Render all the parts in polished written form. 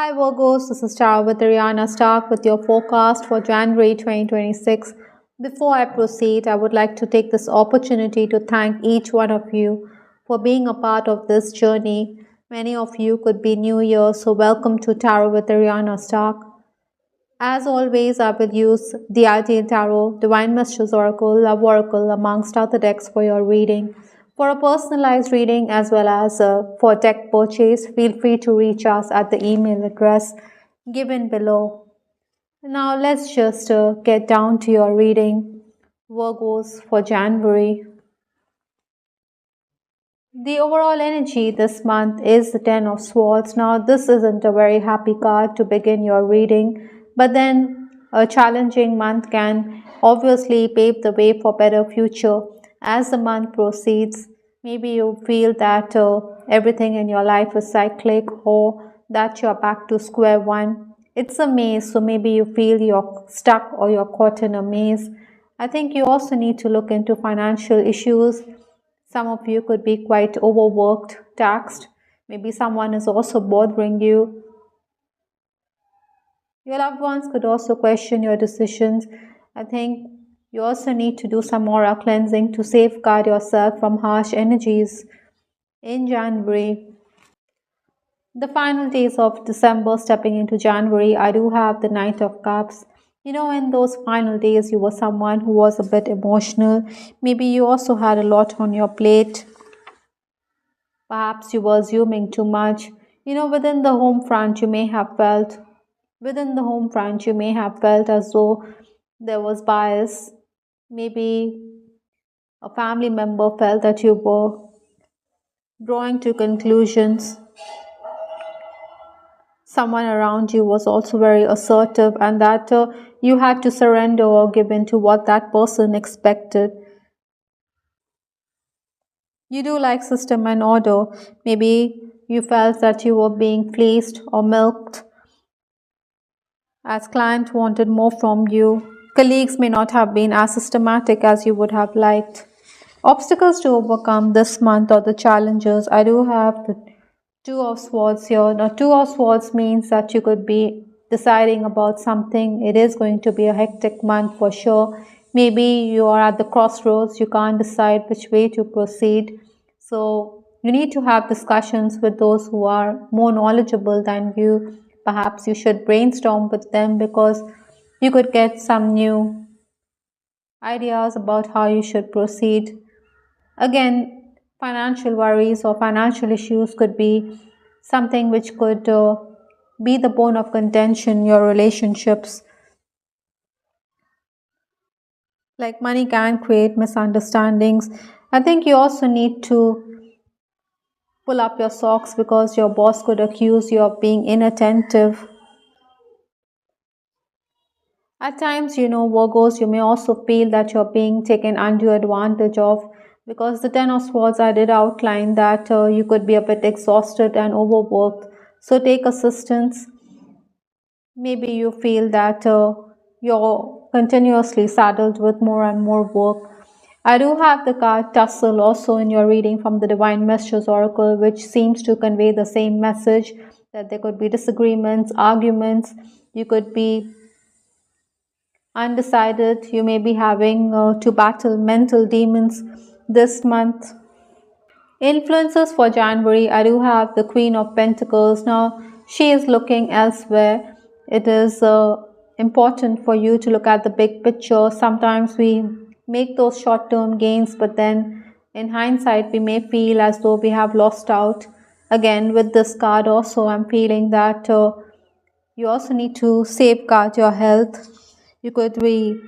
Hi Virgos, this is Tara with Ariana Stark with your forecast for January 2026. Before I proceed, I would like to take this opportunity to thank each one of you for being a part of this journey. Many of you could be new here, so welcome to Tarot with Ariana Stark. As always, I will use the Ideal Tarot, Divine Messages Oracle, Love Oracle, amongst other decks for your reading. For a personalized reading as well as for deck purchase, feel free to reach us at the email address given below. Now let's just get down to your reading, Virgos, for January. The overall energy this month is the Ten of Swords. Now this isn't a very happy card to begin your reading, but then a challenging month can obviously pave the way for better future. As the month proceeds, maybe you feel that everything in your life is cyclic or that you're back to square one. It's a maze, so maybe you feel you're stuck or you're caught in a maze. I think you also need to look into financial issues. Some of you could be quite overworked, taxed. Maybe someone is also bothering you. Your loved ones could also question your decisions. I think you also need to do some aura cleansing to safeguard yourself from harsh energies in January. The final days of December stepping into January, I do have the Knight of Cups. You know, in those final days, you were someone who was a bit emotional. Maybe you also had a lot on your plate. Perhaps you were assuming too much. You know, within the home front, you may have felt as though there was bias. Maybe a family member felt that you were drawing to conclusions. Someone around you was also very assertive, and that you had to surrender or give in to what that person expected. You do like system and order. Maybe you felt that you were being fleeced or milked, as client wanted more from you. Colleagues may not have been as systematic as you would have liked. Obstacles to overcome this month or the challenges. I do have the Two of Swords here. Now, Two of Swords means that you could be deciding about something. It is going to be a hectic month for sure. Maybe you are at the crossroads. You can't decide which way to proceed. So, you need to have discussions with those who are more knowledgeable than you. Perhaps you should brainstorm with them because you could get some new ideas about how you should proceed. Again, financial worries or financial issues could be something which could be the bone of contention in your relationships. Like money can create misunderstandings. I think you also need to pull up your socks because your boss could accuse you of being inattentive. At times, you know, Virgos, you may also feel that you're being taken undue advantage of because the Ten of Swords, I did outline that you could be a bit exhausted and overworked. So take assistance. Maybe you feel that you're continuously saddled with more and more work. I do have the card Tussle also in your reading from the Divine Messages Oracle, which seems to convey the same message that there could be disagreements, arguments. You could be undecided. You may be having to battle mental demons this month. Influences for January, I do have the Queen of Pentacles. Now, she is looking elsewhere. It is important for you to look at the big picture. Sometimes we make those short-term gains, but then in hindsight, we may feel as though we have lost out. Again, with this card also, I'm feeling that you also need to safeguard your health. You could be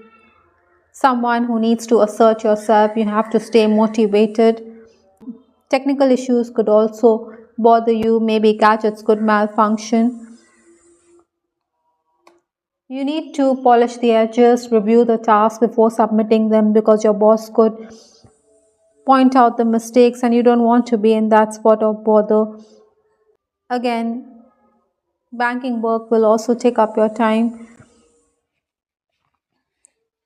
someone who needs to assert yourself. You have to stay motivated. Technical issues could also bother you. Maybe gadgets could malfunction. You need to polish the edges, review the tasks before submitting them because your boss could point out the mistakes and you don't want to be in that spot of bother. Again, banking work will also take up your time.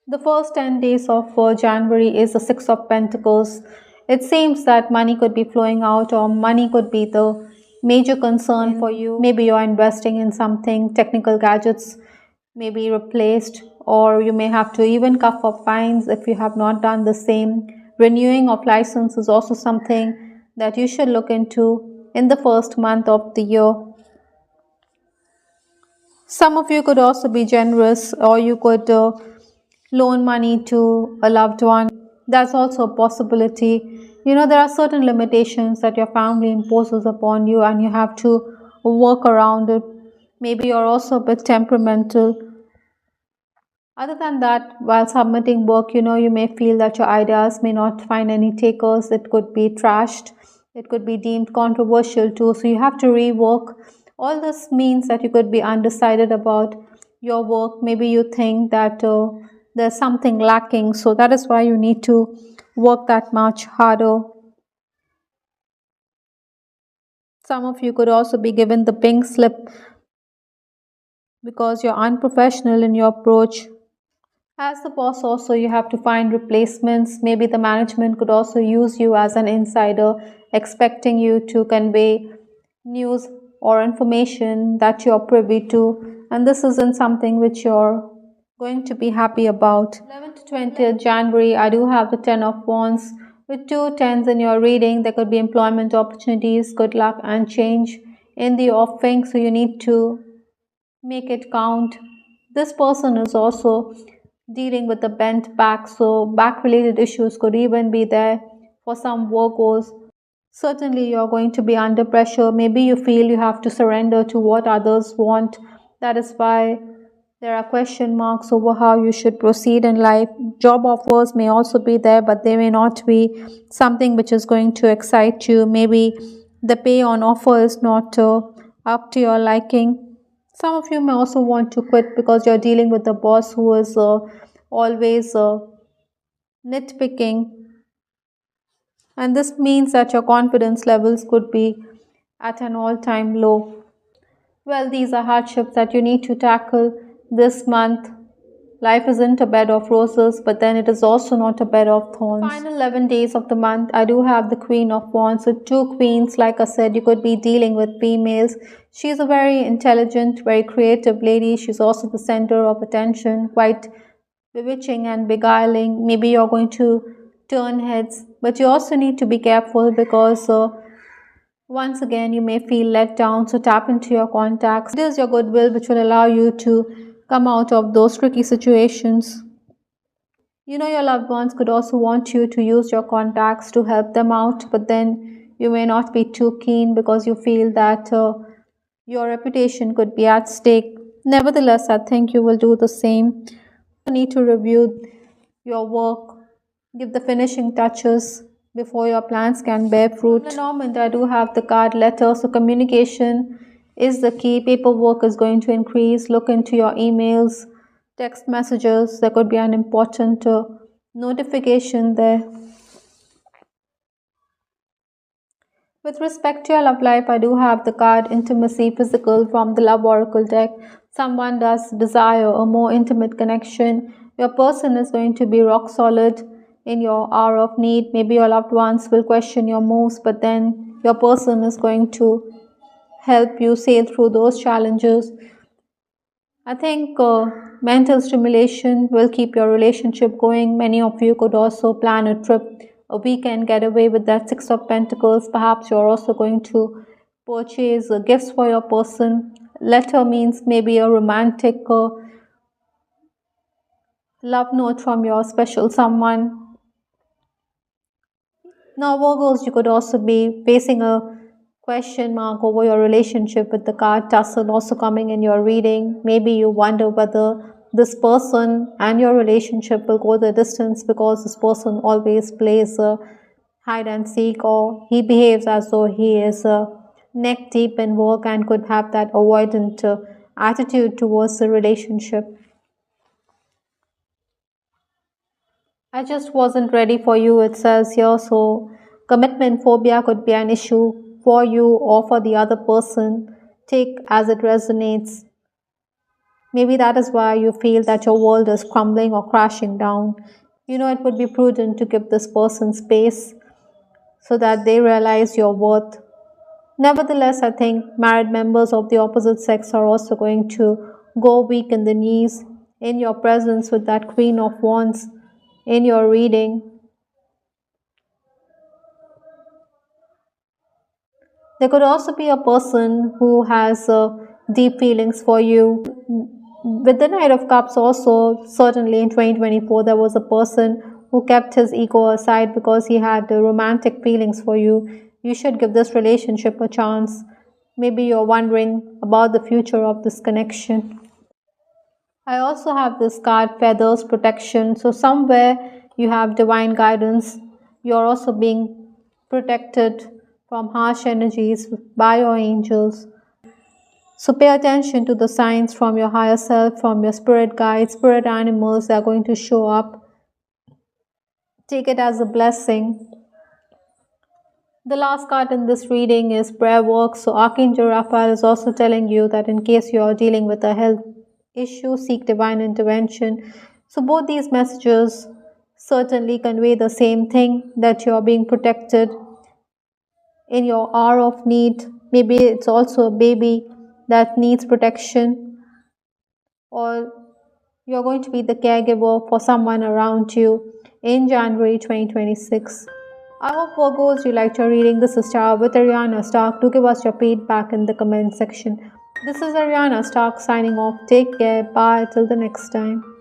The first 10 days of January is the Six of Pentacles. It seems that money could be flowing out or money could be the major concern for you. Maybe you're investing in something, technical gadgets may be replaced, or you may have to even cough up fines if you have not done the same. Renewing of license is also something that you should look into in the first month of the year. Some of you could also be generous, or you could loan money to a loved one. That's also a possibility. There are certain limitations that your family imposes upon you, and you have to work around it. Maybe you're also a bit temperamental. Other than that, while submitting work, you may feel that your ideas may not find any takers. It could be trashed. It could be deemed controversial too. So you have to rework. All this means that you could be undecided about your work. Maybe you think that there's something lacking. So that is why you need to work that much harder. Some of you could also be given the pink slip because you're unprofessional in your approach. As the boss, also, you have to find replacements. Maybe the management could also use you as an insider, expecting you to convey news or information that you're privy to, and this isn't something which you're going to be happy about. 11th to 20th January, I do have the Ten of Wands. With two tens in your reading, there could be employment opportunities, good luck, and change in the offing, so you need to make it count. This person is also dealing with the bent back, so back related issues could even be there for some Virgos. Certainly, you're going to be under pressure. Maybe you feel you have to surrender to what others want. That is why there are question marks over how you should proceed in life. Job offers may also be there, but they may not be something which is going to excite you. Maybe the pay on offer is not up to your liking. Some of you may also want to quit because you're dealing with a boss who is always nitpicking, and this means that your confidence levels could be at an all time low. Well, these are hardships that you need to tackle this month. Life isn't a bed of roses, but then it is also not a bed of thorns. Final 11 days of the month, I do have the Queen of Wands. With two queens, like I said, you could be dealing with females. She's a very intelligent, very creative lady. She's also the center of attention, quite bewitching and beguiling. Maybe you're going to turn heads, but you also need to be careful because once again you may feel let down. So tap into your contacts. It is your goodwill which will allow you to come out of those tricky situations. Your loved ones could also want you to use your contacts to help them out, but then you may not be too keen because you feel that your reputation could be at stake. Nevertheless, I think you will do the same. You need to review your work, give the finishing touches before your plans can bear fruit. On the Normand, I do have the card letter, so communication is the key. Paperwork is going to increase. Look into your emails, text messages. There could be an important notification there. With respect to your love life, I do have the card Intimacy Physical from the Love Oracle deck. Someone does desire a more intimate connection. Your person is going to be rock solid in your hour of need. Maybe your loved ones will question your moves, but then your person is going to help you sail through those challenges. I think mental stimulation will keep your relationship going. Many of you could also plan a trip, a weekend getaway with that Six of Pentacles. Perhaps you're also going to purchase gifts for your person. Letter means maybe a romantic love note from your special someone. Now, Virgos, you could also be facing a question mark over your relationship with the card Tussle also coming in your reading. Maybe you wonder whether this person and your relationship will go the distance because this person always plays hide and seek, or he behaves as though he is neck deep in work and could have that avoidant attitude towards the relationship. I just wasn't ready for you, it says here. So commitment phobia could be an issue for you or for the other person. Take as it resonates. Maybe that is why you feel that your world is crumbling or crashing down. It would be prudent to give this person space so that they realize your worth. Nevertheless, I think married members of the opposite sex are also going to go weak in the knees in your presence with that Queen of Wands in your reading. There could also be a person who has deep feelings for you. With the Knight of Cups, also, certainly in 2024, there was a person who kept his ego aside because he had romantic feelings for you. You should give this relationship a chance. Maybe you're wondering about the future of this connection. I also have this card, Feathers Protection. So, somewhere you have divine guidance. You're also being protected from harsh energies by your angels. So, pay attention to the signs from your higher self, from your spirit guides, spirit animals that are going to show up. Take it as a blessing. The last card in this reading is prayer work. So, Archangel Raphael is also telling you that in case you are dealing with a health issue, seek divine intervention. So, both these messages certainly convey the same thing, that you are being protected in your hour of need. Maybe it's also a baby that needs protection, or you're going to be the caregiver for someone around you in January 2026. I hope Virgos you liked your reading. This is Star with Ariana Stark. Do give us your feedback in the comment section. This is Ariana Stark signing off. Take care. Bye. Till the next time.